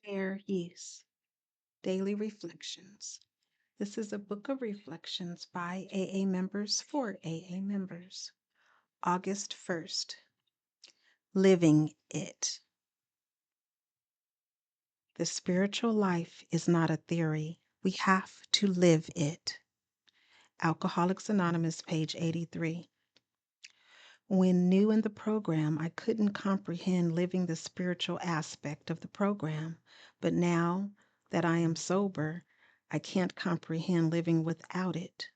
Fair Use Daily Reflections. This is a book of reflections by AA members for AA members. August 1st. Living It. The spiritual life is not a theory. We have to live it. Alcoholics Anonymous, page 83. When new in the program, I couldn't comprehend living the spiritual aspect of the program, but now that I am sober, I can't comprehend living without it.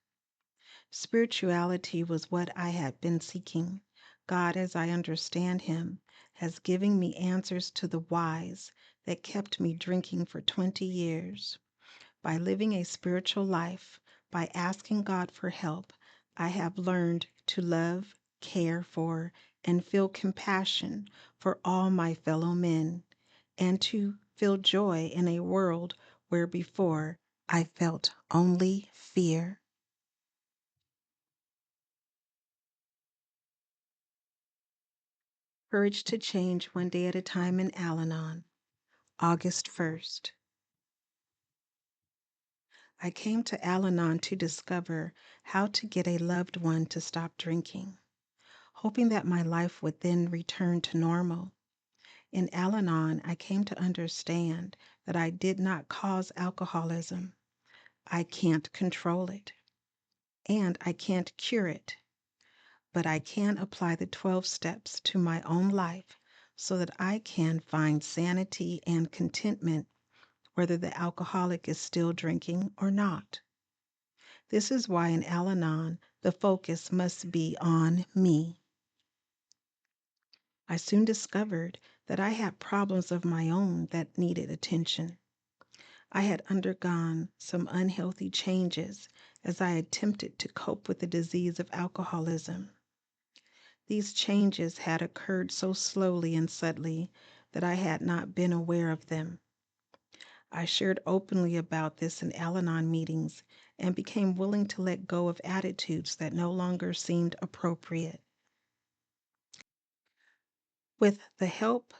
Spirituality was what I had been seeking. God, as I understand Him, has given me answers to the whys that kept me drinking for 20 years. By living a spiritual life, by asking God for help, I have learned to love, care for, and feel compassion for all my fellow men, and to feel joy in a world where before I felt only fear. Courage to Change One Day at a Time in Al-Anon, August 1st. I came to Al-Anon to discover how to get a loved one to stop drinking, hoping that my life would then return to normal. In Al-Anon, I came to understand that I did not cause alcoholism. I can't control it, and I can't cure it, but I can apply the 12 steps to my own life so that I can find sanity and contentment whether the alcoholic is still drinking or not. This is why in Al-Anon, the focus must be on me. I soon discovered that I had problems of my own that needed attention. I had undergone some unhealthy changes as I attempted to cope with the disease of alcoholism. These changes had occurred so slowly and subtly that I had not been aware of them. I shared openly about this in Al-Anon meetings and became willing to let go of attitudes that no longer seemed appropriate. With the help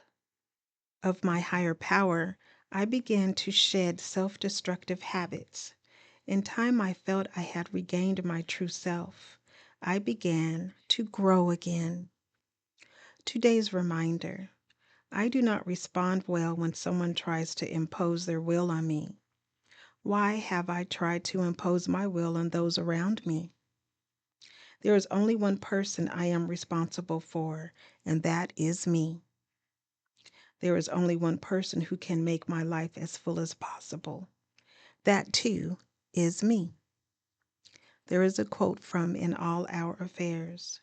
of my higher power, I began to shed self-destructive habits. In time, I felt I had regained my true self. I began to grow again. Today's reminder: I do not respond well when someone tries to impose their will on me. Why have I tried to impose my will on those around me? There is only one person I am responsible for, and that is me. There is only one person who can make my life as full as possible. That, too, is me. There is a quote from In All Our Affairs: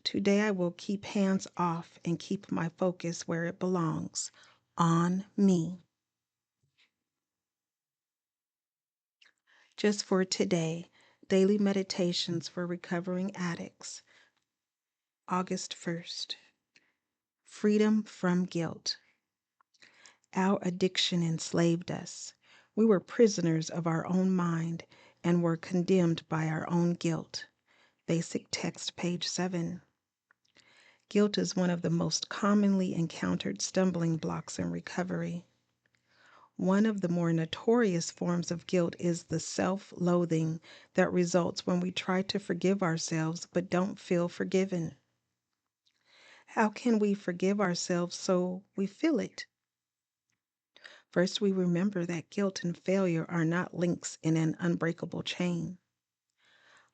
"Today I will keep hands off and keep my focus where it belongs, on me." Just for today, Daily Meditations for Recovering Addicts, August 1st. Freedom from guilt. Our addiction enslaved us. We were prisoners of our own mind and were condemned by our own guilt. Basic text, page 7. Guilt is one of the most commonly encountered stumbling blocks in recovery. One of the more notorious forms of guilt is the self-loathing that results when we try to forgive ourselves but don't feel forgiven. How can we forgive ourselves so we feel it? First, we remember that guilt and failure are not links in an unbreakable chain.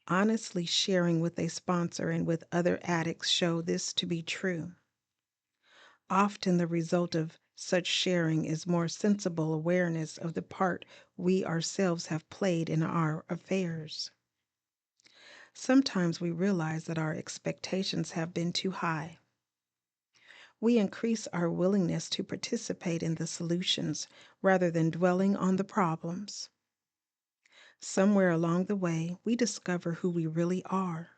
Honestly sharing with a sponsor and with other addicts show this to be true. Often the result of such sharing is more sensible awareness of the part we ourselves have played in our affairs. Sometimes we realize that our expectations have been too high. We increase our willingness to participate in the solutions rather than dwelling on the problems. Somewhere along the way, we discover who we really are.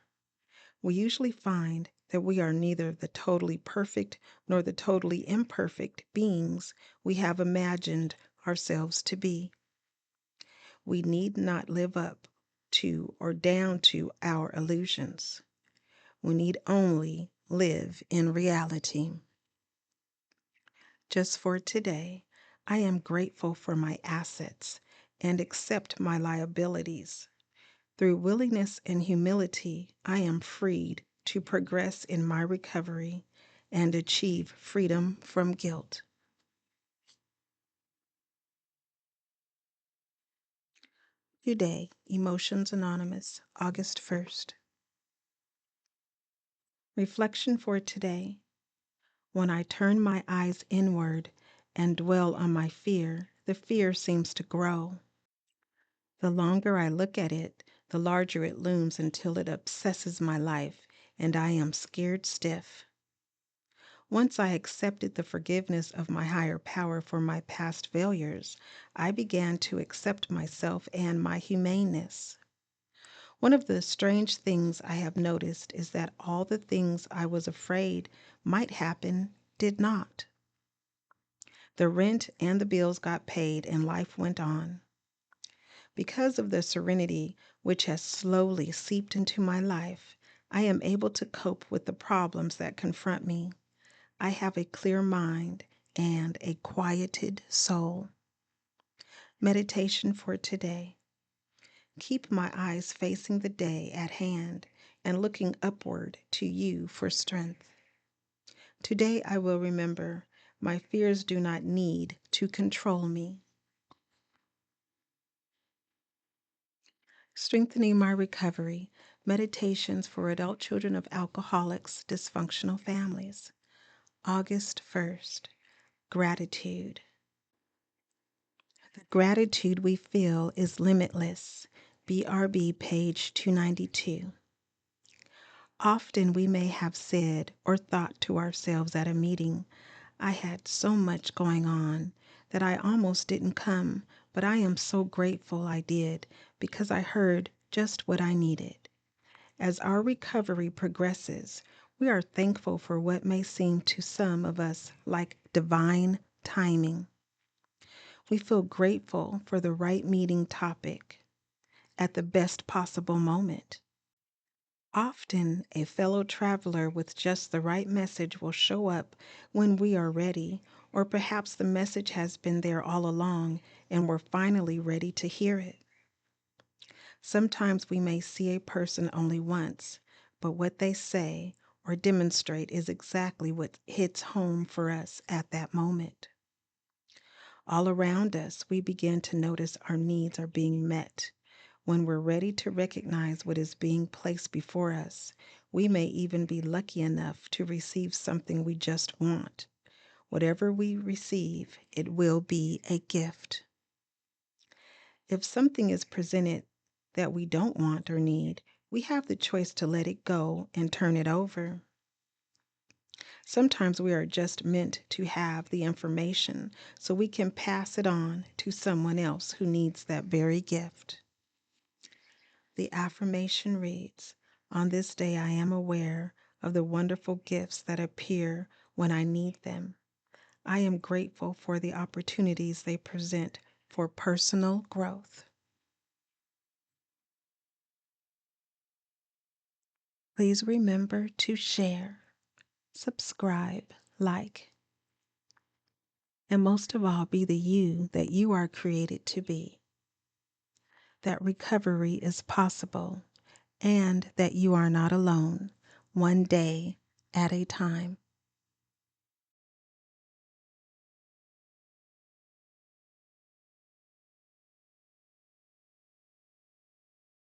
We usually find that we are neither the totally perfect nor the totally imperfect beings we have imagined ourselves to be. We need not live up to or down to our illusions. We need only live in reality. Just for today, I am grateful for my assets and accept my liabilities. Through willingness and humility, I am freed to progress in my recovery and achieve freedom from guilt. Today, Emotions Anonymous, August 1st. Reflection for today. When I turn my eyes inward and dwell on my fear, the fear seems to grow. The longer I look at it, the larger it looms until it obsesses my life, and I am scared stiff. Once I accepted the forgiveness of my higher power for my past failures, I began to accept myself and my humaneness. One of the strange things I have noticed is that all the things I was afraid might happen did not. The rent and the bills got paid and life went on. Because of the serenity which has slowly seeped into my life, I am able to cope with the problems that confront me. I have a clear mind and a quieted soul. Meditation for today. Keep my eyes facing the day at hand and looking upward to you for strength. Today I will remember my fears do not need to control me. Strengthening my recovery. Meditations for adult children of alcoholics, dysfunctional families. August 1st. Gratitude. The gratitude we feel is limitless. BRB, page 292. Often we may have said or thought to ourselves at a meeting, I had so much going on that I almost didn't come, but I am so grateful I did because I heard just what I needed. As our recovery progresses, we are thankful for what may seem to some of us like divine timing. We feel grateful for the right meeting topic at the best possible moment. Often, a fellow traveler with just the right message will show up when we are ready, or perhaps the message has been there all along and we're finally ready to hear it. Sometimes we may see a person only once, but what they say or demonstrate is exactly what hits home for us at that moment. All around us, we begin to notice our needs are being met. When we're ready to recognize what is being placed before us, we may even be lucky enough to receive something we just want. Whatever we receive, it will be a gift. If something is presented that we don't want or need, we have the choice to let it go and turn it over. Sometimes we are just meant to have the information so we can pass it on to someone else who needs that very gift. The affirmation reads, on this day I am aware of the wonderful gifts that appear when I need them. I am grateful for the opportunities they present for personal growth. Please remember to share, subscribe, like, and most of all, be the you that you are created to be. That recovery is possible and that you are not alone, one day at a time.